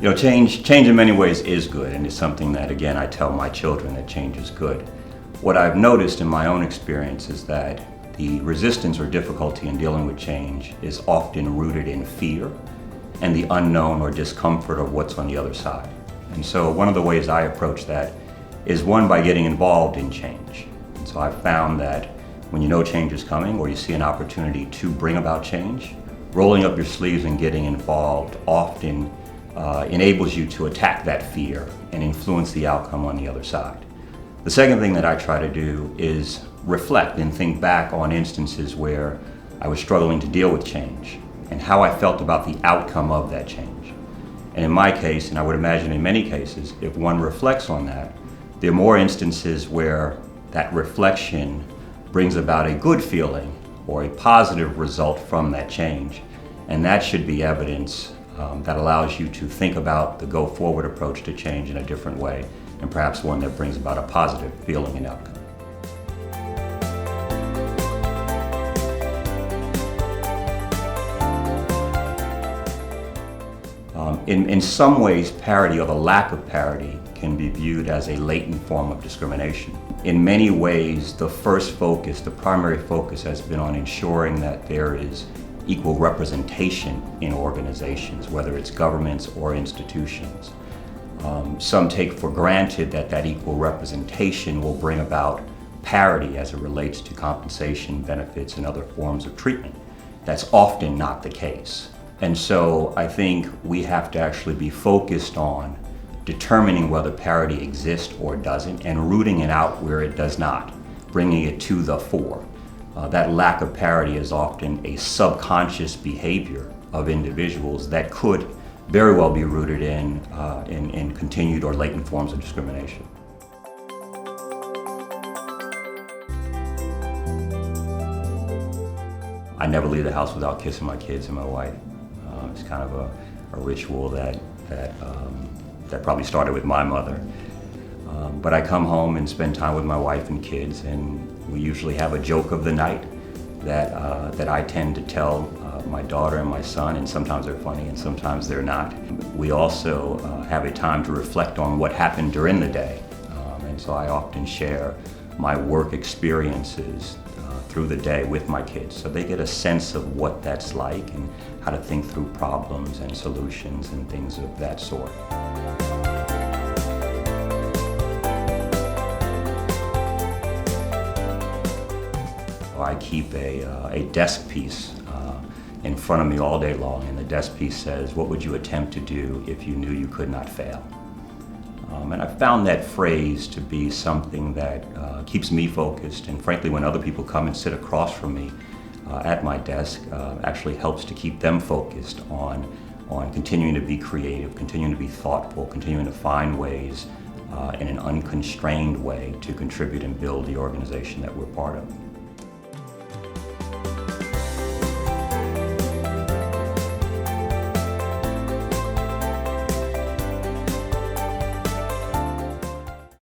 Change in many ways is good, and it's something that, again, I tell my children that change is good. What I've noticed in my own experience is that the resistance or difficulty in dealing with change is often rooted in fear and the unknown or discomfort of what's on the other side. And so one of the ways I approach that is one, by getting involved in change. And so I've found that when you know change is coming or you see an opportunity to bring about change, rolling up your sleeves and getting involved often enables you to attack that fear and influence the outcome on the other side. The second thing that I try to do is reflect and think back on instances where I was struggling to deal with change and how I felt about the outcome of that change. And in my case, and I would imagine in many cases, if one reflects on that, there are more instances where that reflection brings about a good feeling or a positive result from that change. And that should be evidence that allows you to think about the go-forward approach to change in a different way, and perhaps one that brings about a positive feeling and outcome. In some ways, parity or the lack of parity can be viewed as a latent form of discrimination. In many ways, the primary focus has been on ensuring that there is equal representation in organizations, whether it's governments or institutions. Some take for granted that equal representation will bring about parity as it relates to compensation, benefits, and other forms of treatment. That's often not the case. And so I think we have to actually be focused on determining whether parity exists or doesn't, and rooting it out where it does not, bringing it to the fore. That lack of parity is often a subconscious behavior of individuals that could very well be rooted in continued or latent forms of discrimination. I never leave the house without kissing my kids and my wife. It's kind of a ritual that probably started with my mother. But I come home and spend time with my wife and kids, and we usually have a joke of the night that I tend to tell my daughter and my son, and sometimes they're funny and sometimes they're not. We also have a time to reflect on what happened during the day, and so I often share my work experiences through the day with my kids, so they get a sense of what that's like and how to think through problems and solutions and things of that sort. I keep a desk piece in front of me all day long, and the desk piece says, "What would you attempt to do if you knew you could not fail?" And I found that phrase to be something that keeps me focused, and frankly, when other people come and sit across from me at my desk, actually helps to keep them focused on continuing to be creative, continuing to be thoughtful, continuing to find ways in an unconstrained way to contribute and build the organization that we're part of.